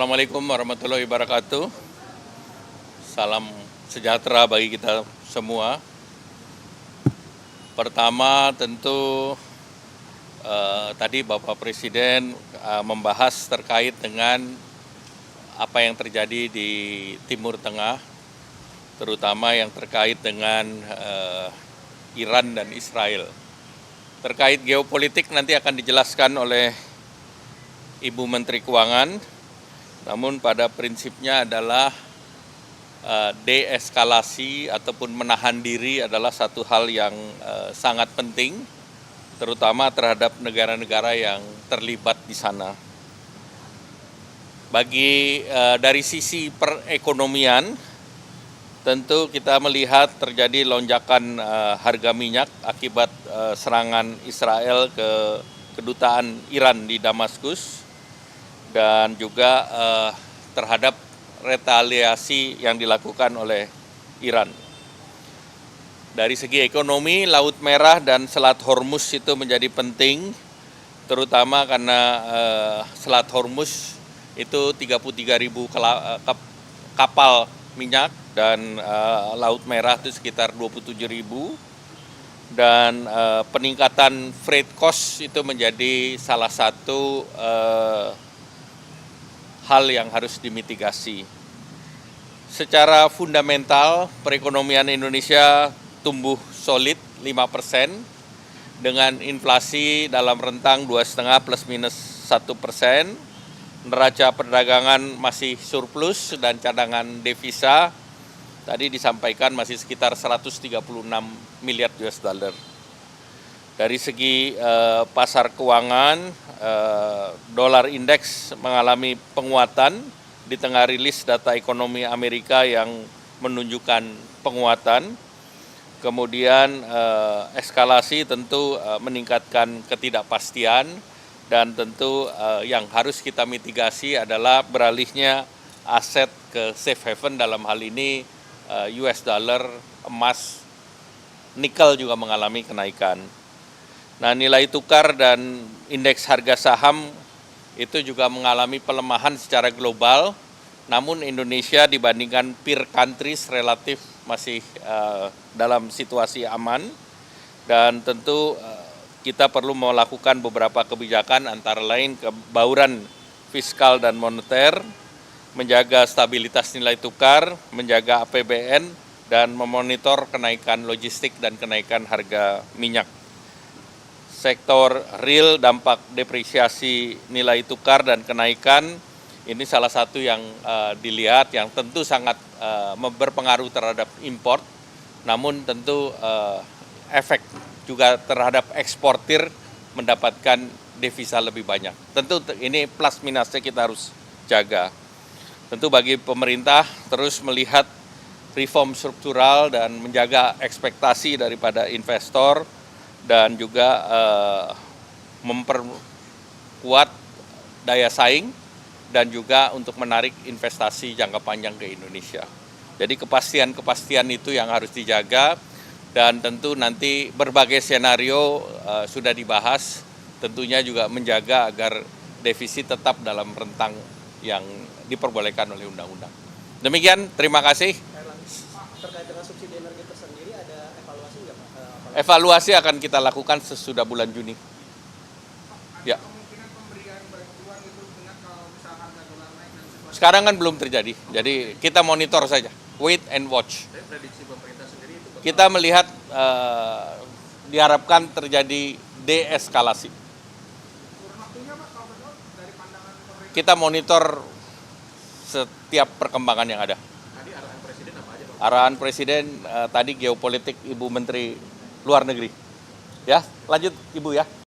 Assalamualaikum warahmatullahi wabarakatuh. Salam sejahtera bagi kita semua. Pertama tentu tadi Bapak Presiden membahas terkait dengan apa yang terjadi di Timur Tengah, terutama yang terkait dengan Iran dan Israel. Terkait geopolitik nanti akan dijelaskan oleh Ibu Menteri Keuangan. Namun pada prinsipnya adalah deeskalasi ataupun menahan diri adalah satu hal yang sangat penting, terutama terhadap negara-negara yang terlibat di sana. Dari sisi perekonomian, tentu kita melihat terjadi lonjakan harga minyak akibat serangan Israel ke kedutaan Iran di Damaskus, dan juga terhadap retaliasi yang dilakukan oleh Iran. Dari segi ekonomi, Laut Merah dan Selat Hormuz itu menjadi penting, terutama karena Selat Hormuz itu 33.000 kapal minyak, dan Laut Merah itu sekitar 27.000, dan peningkatan freight cost itu menjadi salah satu hal yang harus dimitigasi. Secara fundamental, perekonomian Indonesia tumbuh solid 5%, dengan inflasi dalam rentang 2,5 plus minus 1%, neraca perdagangan masih surplus, dan cadangan devisa tadi disampaikan masih sekitar 136 miliar US dollar. Dari segi pasar keuangan, dolar indeks mengalami penguatan di tengah rilis data ekonomi Amerika yang menunjukkan penguatan. Kemudian eskalasi tentu meningkatkan ketidakpastian, dan tentu yang harus kita mitigasi adalah beralihnya aset ke safe haven, dalam hal ini US dollar, emas, nikel juga mengalami kenaikan. Nah, nilai tukar dan indeks harga saham itu juga mengalami pelemahan secara global, namun Indonesia dibandingkan peer countries relatif masih dalam situasi aman, dan tentu kita perlu melakukan beberapa kebijakan, antara lain kebauran fiskal dan moneter, menjaga stabilitas nilai tukar, menjaga APBN, dan memonitor kenaikan logistik dan kenaikan harga minyak. Sektor real, dampak depresiasi nilai tukar dan kenaikan ini salah satu yang dilihat, yang tentu sangat berpengaruh terhadap import, namun tentu efek juga terhadap eksportir mendapatkan devisa lebih banyak. Tentu ini plus minusnya kita harus jaga. Tentu bagi pemerintah terus melihat reform struktural dan menjaga ekspektasi daripada investor, dan juga memperkuat daya saing, dan juga untuk menarik investasi jangka panjang ke Indonesia. Jadi kepastian itu yang harus dijaga, dan tentu nanti berbagai skenario sudah dibahas, tentunya juga menjaga agar defisit tetap dalam rentang yang diperbolehkan oleh undang-undang. Demikian, terima kasih. Terkait dengan subsidi energi tersendiri, ada evaluasi nggak Pak? Evaluasi akan kita lakukan sesudah bulan Juni. Ya. Kemungkinan pemberian bantuan itu dengan kalau misalkan harga dolar naik dan situasi. Sekarang kan belum terjadi, jadi kita monitor saja, wait and watch. Prediksi pemerintah sendiri itu Kita melihat diharapkan terjadi deeskalasi. kurun waktunya Pak, kalau betul dari pandangan pemerintah. Kita monitor setiap perkembangan yang ada. Tadi arahan presiden apa aja Pak? Arahan Presiden tadi geopolitik Ibu Menteri Luar Negeri. Ya, lanjut Ibu ya.